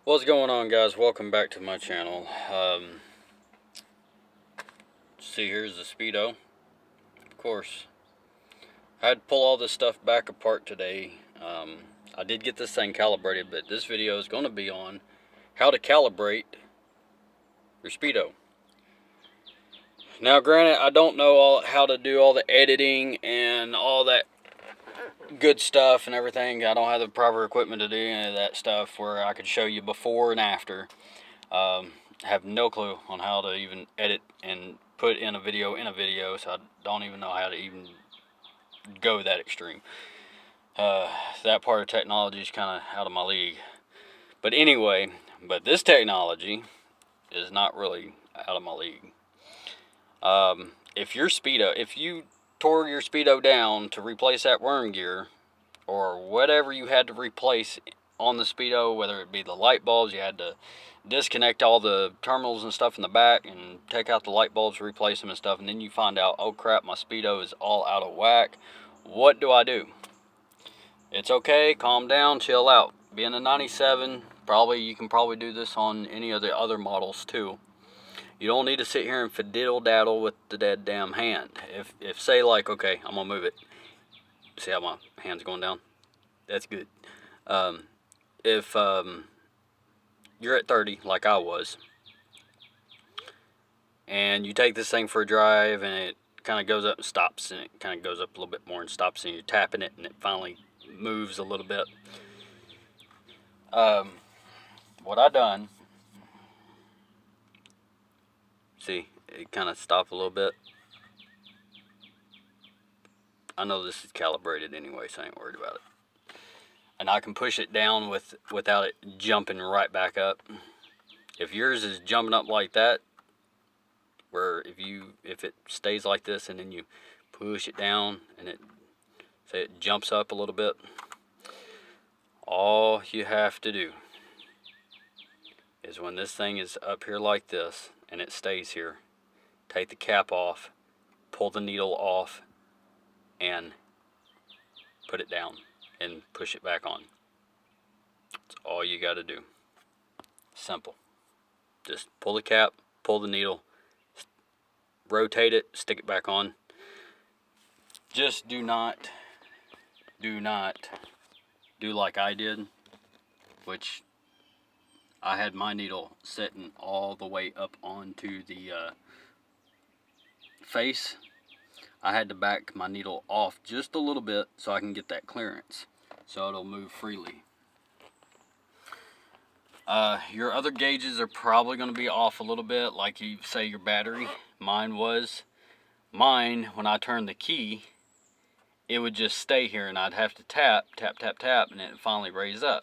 What's going on, guys? Welcome back to my channel. See, here's the Speedo. Of course, I had to pull all this stuff back apart today. I did get this thing calibrated, but this video is going to be on how to calibrate your Speedo. Now, granted, I don't know how to do all the editing and all that good stuff and everything. I don't have the proper equipment to do any of that stuff where I could show you before and after. Have no clue on how to even edit and put in a video, so I don't even know how to even go that extreme. That part of technology is kind of out of my league. But anyway, this technology is not really out of my league. If you tore your Speedo down to replace that worm gear, or whatever you had to replace on the Speedo, whether it be the light bulbs, you had to disconnect all the terminals and stuff in the back and take out the light bulbs, replace them and stuff, and then you find out, oh crap, my Speedo is all out of whack. What do I do? It's okay, calm down, chill out. Being a 97, you can probably do this on any of the other models too. You don't need to sit here and fiddle daddle with the dead damn hand. If say like, okay, I'm gonna move it. See how my hand's going down? That's good. If you're at 30, like I was, and you take this thing for a drive, and it kind of goes up and stops, and it kind of goes up a little bit more and stops, and you're tapping it, and it finally moves a little bit. What I done, see, it kind of stopped a little bit. I know this is calibrated anyway, so I ain't worried about it. And I can push it down without it jumping right back up. If yours is jumping up like that, where if it stays like this and then you push it down and it jumps up a little bit, all you have to do is when this thing is up here like this and it stays here, take the cap off, pull the needle off, and put it down and push it back on. That's all you got to do. Simple. Just pull the cap, pull the needle, rotate it, stick it back on. Just do not do like I did, which I had my needle sitting all the way up onto the face. I had to back my needle off just a little bit so I can get that clearance, so it'll move freely. Your other gauges are probably going to be off a little bit, like you say your battery. Mine was. Mine, when I turned the key, it would just stay here, and I'd have to tap, tap, tap, tap, and it finally raised up.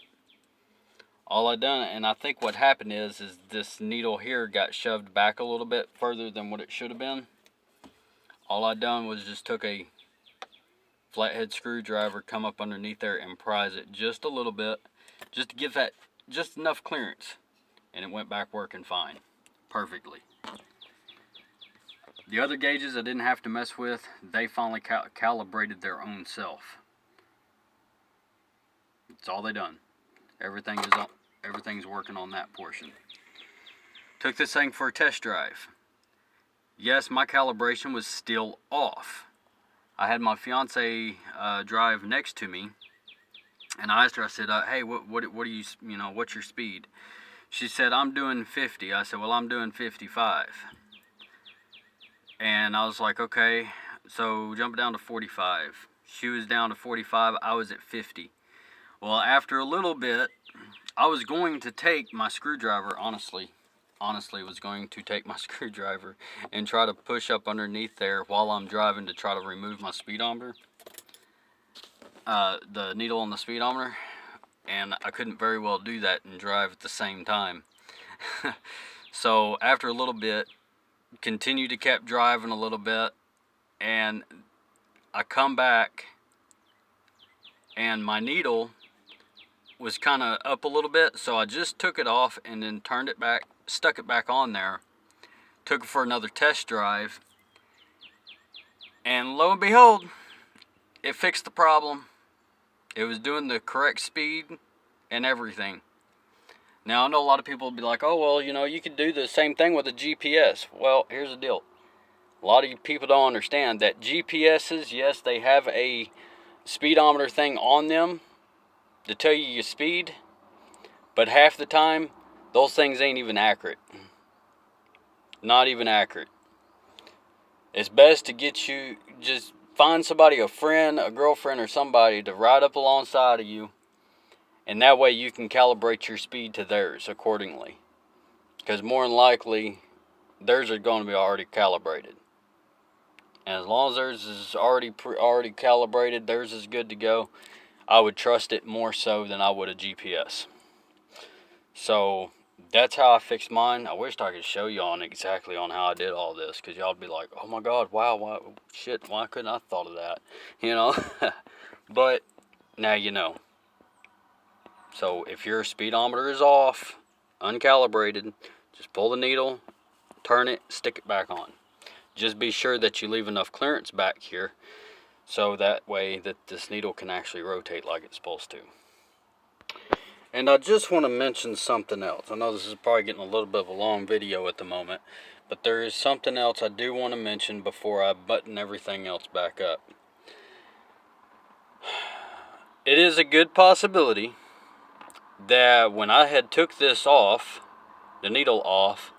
All I done, and I think what happened is this needle here got shoved back a little bit further than what it should have been. All I done was just took a flathead screwdriver, come up underneath there and prise it just a little bit, just to give that just enough clearance, and it went back working fine, perfectly. The other gauges I didn't have to mess with. They finally calibrated their own self. That's all they done. Everything's working on that portion. Took this thing for a test drive. Yes, my calibration was still off. I had my fiance drive next to me, and I asked her. I said, "Hey, what do you what's your speed?" She said, "I'm doing 50." I said, "Well, I'm doing 55." And I was like, "Okay, so jump down to 45." She was down to 45. I was at 50. Well, after a little bit, I was going to take my screwdriver. Honestly was going to take my screwdriver and try to push up underneath there while I'm driving to try to remove my speedometer, the needle on the speedometer, and I couldn't very well do that and drive at the same time. So after a little bit, continued to keep driving a little bit, and I come back and my needle was kind of up a little bit, so I just took it off and then turned it back, stuck it back on there, took it for another test drive, and lo and behold, it fixed the problem. It was doing the correct speed and everything. Now, I know a lot of people will be like, oh, well, you know, you could do the same thing with a GPS. Well, here's the deal. A lot of you people don't understand that GPSs, yes, they have a speedometer thing on them to tell you your speed, but half the time, those things ain't even accurate. Not even accurate. It's best to get you, just find somebody, a friend, a girlfriend, or somebody to ride up alongside of you, and that way you can calibrate your speed to theirs accordingly. Because more than likely, theirs are going to be already calibrated. And as long as theirs is already calibrated, theirs is good to go, I would trust it more so than I would a GPS. So that's how I fixed mine. I wished I could show you on exactly on how I did all this, because y'all would be like, oh my God, wow, why couldn't I thought of that? You know? But now you know. So if your speedometer is off, uncalibrated, just pull the needle, turn it, stick it back on. Just be sure that you leave enough clearance back here so that way that this needle can actually rotate like it's supposed to. And I just want to mention something else. I know this is probably getting a little bit of a long video at the moment, but there is something else I do want to mention before I button everything else back up. It is a good possibility that when I had took this off, the needle off,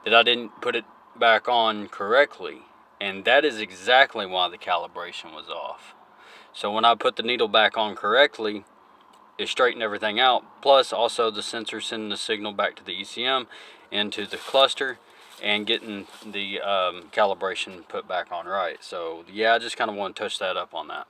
that I didn't put it back on correctly, and that is exactly why the calibration was off. So when I put the needle back on correctly, it straightened everything out, plus also the sensor sending the signal back to the ECM into the cluster and getting the calibration put back on right. So yeah, I just kind of want to touch that up on that.